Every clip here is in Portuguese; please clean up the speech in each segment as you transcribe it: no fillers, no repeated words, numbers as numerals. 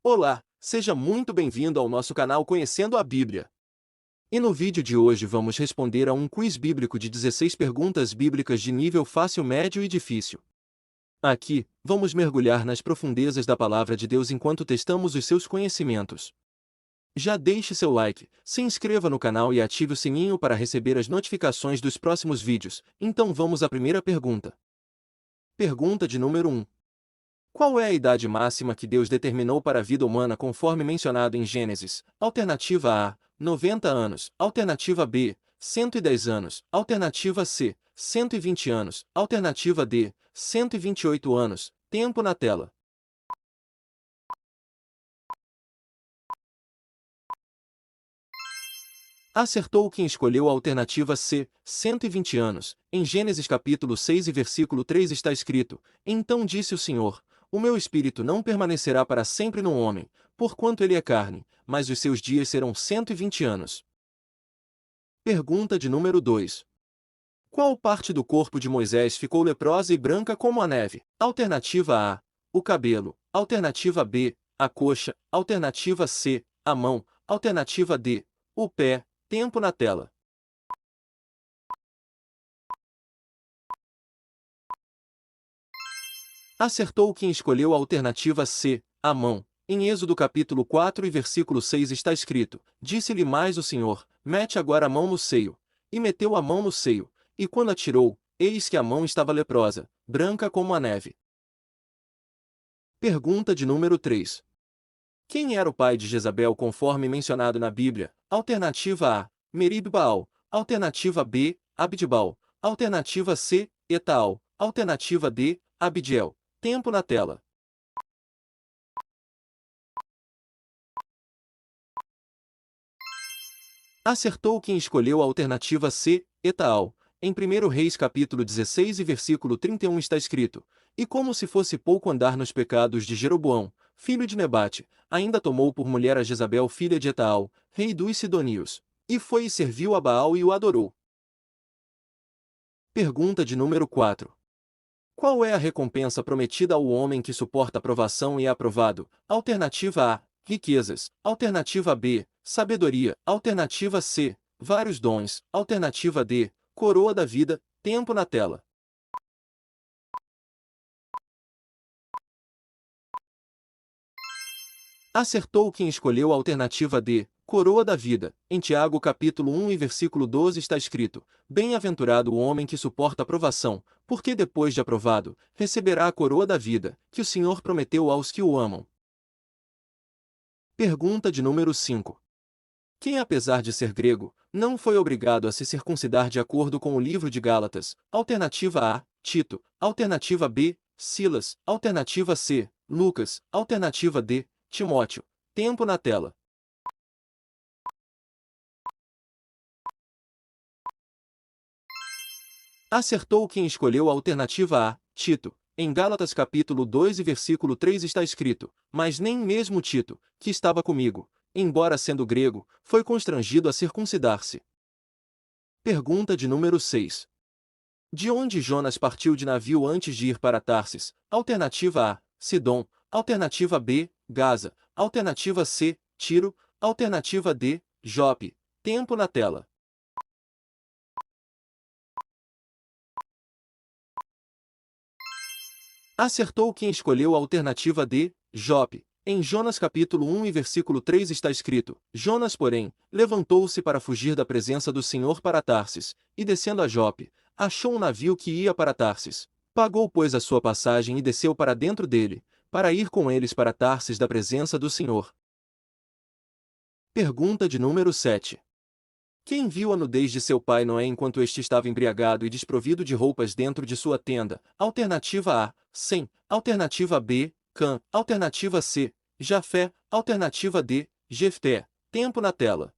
Olá, seja muito bem-vindo ao nosso canal Conhecendo a Bíblia. E no vídeo de hoje vamos responder a um quiz bíblico de 16 perguntas bíblicas de nível fácil, médio e difícil. Aqui, vamos mergulhar nas profundezas da Palavra de Deus enquanto testamos os seus conhecimentos. Já deixe seu like, se inscreva no canal e ative o sininho para receber as notificações dos próximos vídeos. Então vamos à primeira pergunta. Pergunta de número 1. Qual é a idade máxima que Deus determinou para a vida humana conforme mencionado em Gênesis? Alternativa A, 90 anos. Alternativa B, 110 anos. Alternativa C, 120 anos. Alternativa D, 128 anos. Tempo na tela. Acertou quem escolheu a alternativa C, 120 anos. Em Gênesis capítulo 6 e versículo 3 está escrito: Então disse o Senhor: O meu espírito não permanecerá para sempre no homem, porquanto ele é carne, mas os seus dias serão 120 anos. Pergunta de número 2. Qual parte do corpo de Moisés ficou leprosa e branca como a neve? Alternativa A, o cabelo. Alternativa B, a coxa. Alternativa C, a mão. Alternativa D, o pé. Tempo na tela. Acertou quem escolheu a alternativa C, a mão. Em Êxodo capítulo 4 e versículo 6 está escrito: Disse-lhe mais o Senhor: Mete agora a mão no seio. E meteu a mão no seio, e quando atirou, eis que a mão estava leprosa, branca como a neve. Pergunta de número 3. Quem era o pai de Jezabel conforme mencionado na Bíblia? Alternativa A, Merib-Baal. Alternativa B, Abidbal. Alternativa C, Etaal. Alternativa D, Abidiel. Tempo na tela. Acertou quem escolheu a alternativa C, Etaal. Em 1 Reis capítulo 16 e versículo 31 está escrito: E como se fosse pouco andar nos pecados de Jeroboão, filho de Nebate, ainda tomou por mulher a Jezabel filha de Etaal, rei dos Sidonios. E foi e serviu a Baal e o adorou. Pergunta de número 4. Qual é a recompensa prometida ao homem que suporta a provação e é aprovado? Alternativa A, riquezas. Alternativa B, sabedoria. Alternativa C, vários dons. Alternativa D, coroa da vida. Tempo na tela. Acertou quem escolheu a alternativa D, coroa da vida. Em Tiago capítulo 1 e versículo 12 está escrito: Bem-aventurado o homem que suporta a provação, porque depois de aprovado, receberá a coroa da vida, que o Senhor prometeu aos que o amam. Pergunta de número 5. Quem, apesar de ser grego, não foi obrigado a se circuncidar de acordo com o livro de Gálatas? Alternativa A, Tito. Alternativa B, Silas. Alternativa C, Lucas. Alternativa D, Timóteo. Tempo na tela. Acertou quem escolheu a alternativa A, Tito. Em Gálatas capítulo 2 e versículo 3 está escrito: Mas nem mesmo Tito, que estava comigo, embora sendo grego, foi constrangido a circuncidar-se. Pergunta de número 6. De onde Jonas partiu de navio antes de ir para Tarsis? Alternativa A, Sidom. Alternativa B, Gaza. Alternativa C, Tiro. Alternativa D, Jope. Tempo na tela. Acertou quem escolheu a alternativa D, Jope. Em Jonas capítulo 1 e versículo 3 está escrito: Jonas, porém, levantou-se para fugir da presença do Senhor para Tarsis, e descendo a Jope, achou um navio que ia para Tarsis. Pagou, pois, a sua passagem e desceu para dentro dele, para ir com eles para Tarsis da presença do Senhor. Pergunta de número 7. Quem viu a nudez de seu pai Noé enquanto este estava embriagado e desprovido de roupas dentro de sua tenda? Alternativa A, Sem. Alternativa B, Cã. Alternativa C, Jafé. Alternativa D, Jefté. Tempo na tela.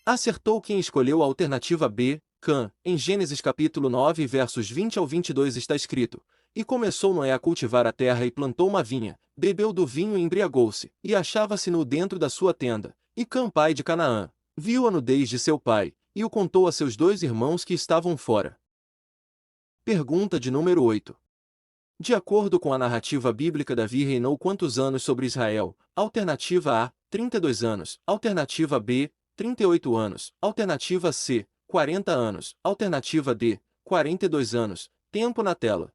Acertou quem escolheu a alternativa B, Cã. Em Gênesis capítulo 9 versos 20 ao 22 está escrito: E começou Noé a cultivar a terra e plantou uma vinha, bebeu do vinho e embriagou-se, e achava-se nu dentro da sua tenda. E Cã, pai de Canaã, viu a nudez de seu pai, e o contou a seus dois irmãos que estavam fora. Pergunta de número 8. De acordo com a narrativa bíblica, Davi reinou quantos anos sobre Israel? Alternativa A, 32 anos. Alternativa B, 38 anos. Alternativa C, 40 anos. Alternativa D, 42 anos. Tempo na tela.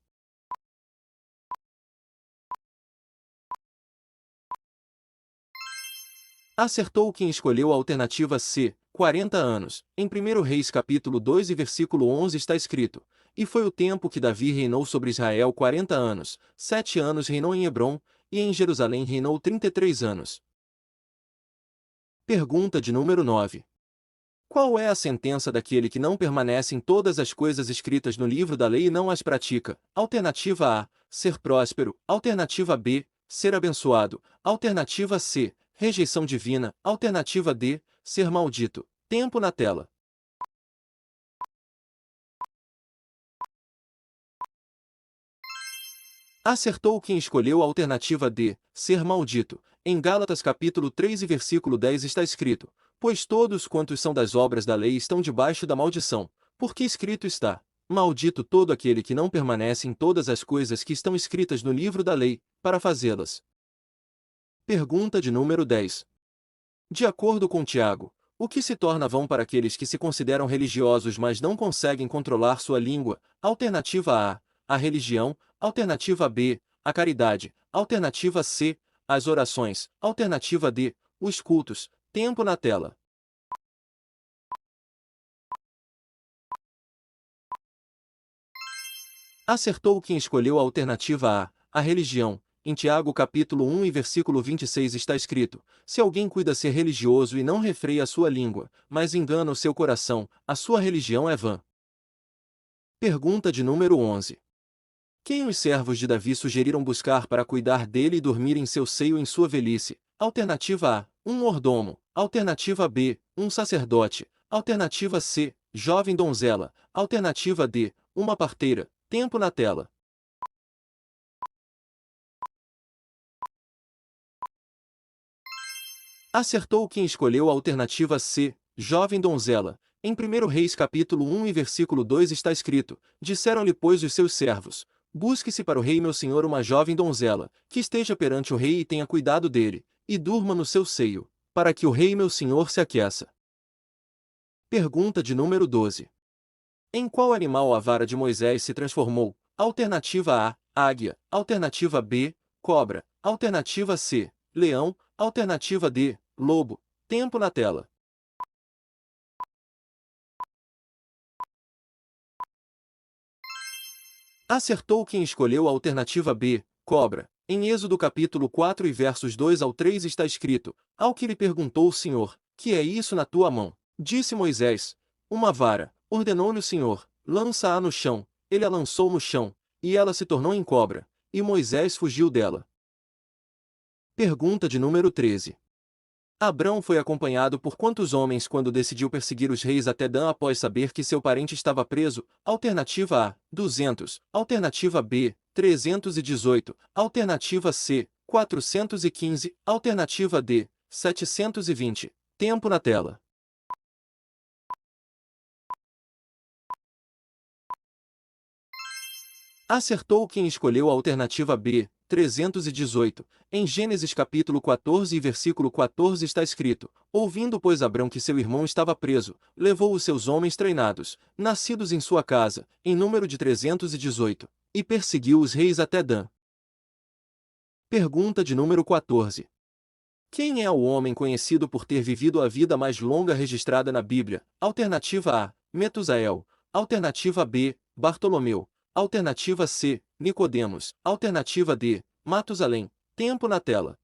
Acertou quem escolheu a alternativa C, 40 anos. Em 1 Reis capítulo 2 e versículo 11 está escrito: E foi o tempo que Davi reinou sobre Israel 40 anos, 7 anos reinou em Hebrom, e em Jerusalém reinou 33 anos. Pergunta de número 9. Qual é a sentença daquele que não permanece em todas as coisas escritas no livro da lei e não as pratica? Alternativa A, ser próspero. Alternativa B, ser abençoado. Alternativa C, rejeição divina. Alternativa D, ser maldito. Tempo na tela. Acertou quem escolheu a alternativa D, ser maldito. Em Gálatas capítulo 3 e versículo 10 está escrito: Pois todos quantos são das obras da lei estão debaixo da maldição, porque escrito está: Maldito todo aquele que não permanece em todas as coisas que estão escritas no livro da lei, para fazê-las. Pergunta de número 10. De acordo com Tiago, o que se torna vão para aqueles que se consideram religiosos mas não conseguem controlar sua língua? Alternativa A, a religião. Alternativa B, a caridade. Alternativa C, as orações. Alternativa D, os cultos. Tempo na tela. Acertou quem escolheu a alternativa A, a religião. Em Tiago capítulo 1 e versículo 26 está escrito: Se alguém cuida ser religioso e não refreia a sua língua, mas engana o seu coração, a sua religião é vã. Pergunta de número 11. Quem os servos de Davi sugeriram buscar para cuidar dele e dormir em seu seio em sua velhice? Alternativa A, um mordomo. Alternativa B, um sacerdote. Alternativa C, jovem donzela. Alternativa D, uma parteira. Tempo na tela. Acertou quem escolheu a alternativa C, jovem donzela. Em 1 Reis capítulo 1 e versículo 2 está escrito: Disseram-lhe, pois, os seus servos: Busque-se para o rei meu senhor uma jovem donzela, que esteja perante o rei e tenha cuidado dele, e durma no seu seio, para que o rei meu senhor se aqueça. Pergunta de número 12. Em qual animal a vara de Moisés se transformou? Alternativa A, águia. Alternativa B, cobra. Alternativa C, leão. Alternativa D, lobo. Tempo na tela. Acertou quem escolheu a alternativa B, cobra. Em Êxodo capítulo 4 e versos 2 ao 3 está escrito: Ao que lhe perguntou o Senhor: Que é isso na tua mão? Disse Moisés: Uma vara. Ordenou-lhe o Senhor: Lança-a no chão. Ele a lançou no chão, e ela se tornou em cobra. E Moisés fugiu dela. Pergunta de número 13. Abrão foi acompanhado por quantos homens quando decidiu perseguir os reis até Dan após saber que seu parente estava preso? Alternativa A, 200. Alternativa B, 318. Alternativa C, 415. Alternativa D, 720. Tempo na tela. Acertou quem escolheu a alternativa B, 318. Em Gênesis capítulo 14 e versículo 14 está escrito: Ouvindo, pois, Abrão que seu irmão estava preso, levou os seus homens treinados, nascidos em sua casa, em número de 318, e perseguiu os reis até Dan. Pergunta de número 14. Quem é o homem conhecido por ter vivido a vida mais longa registrada na Bíblia? Alternativa A, Metusael. Alternativa B, Bartolomeu. Alternativa C, Nicodemos. Alternativa D, Matusalém. Tempo na tela.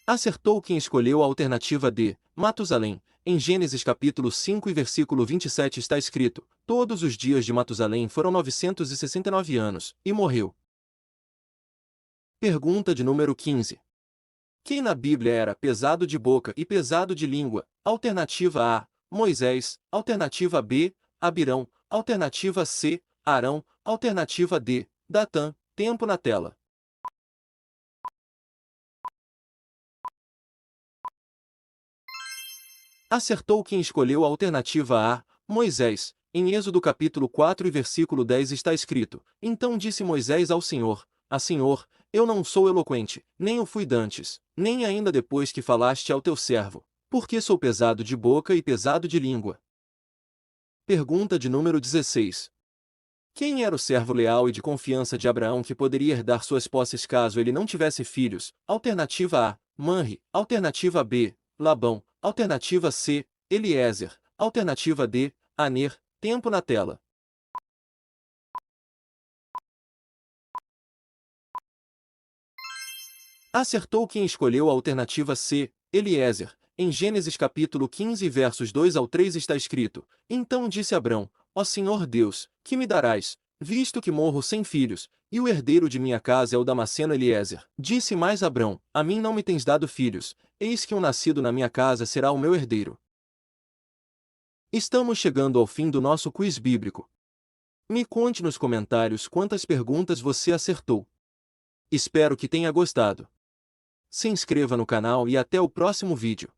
Acertou quem escolheu a alternativa D, Matusalém. Em Gênesis capítulo 5 e versículo 27 está escrito: Todos os dias de Matusalém foram 969 anos, e morreu. Pergunta de número 15. Quem na Bíblia era pesado de boca e pesado de língua? Alternativa A, Moisés. Alternativa B, Abirão. Alternativa C, Arão. Alternativa D, Datã. Tempo na tela. Acertou quem escolheu a alternativa A, Moisés. Em Êxodo capítulo 4 e versículo 10 está escrito: Então disse Moisés ao Senhor: Senhor, eu não sou eloquente, nem o fui dantes, nem ainda depois que falaste ao teu servo, porque sou pesado de boca e pesado de língua. Pergunta de número 16. Quem era o servo leal e de confiança de Abraão que poderia herdar suas posses caso ele não tivesse filhos? Alternativa A, Manre. Alternativa B, Labão. Alternativa C, Eliezer. Alternativa D, Aner. Tempo na tela. Acertou quem escolheu a alternativa C, Eliezer. Em Gênesis capítulo 15 versos 2 ao 3 está escrito: Então disse Abrão: Ó Senhor Deus, que me darás, visto que morro sem filhos, e o herdeiro de minha casa é o Damasceno Eliezer. Disse mais Abrão: A mim não me tens dado filhos, eis que um nascido na minha casa será o meu herdeiro. Estamos chegando ao fim do nosso quiz bíblico. Me conte nos comentários quantas perguntas você acertou. Espero que tenha gostado. Se inscreva no canal e até o próximo vídeo.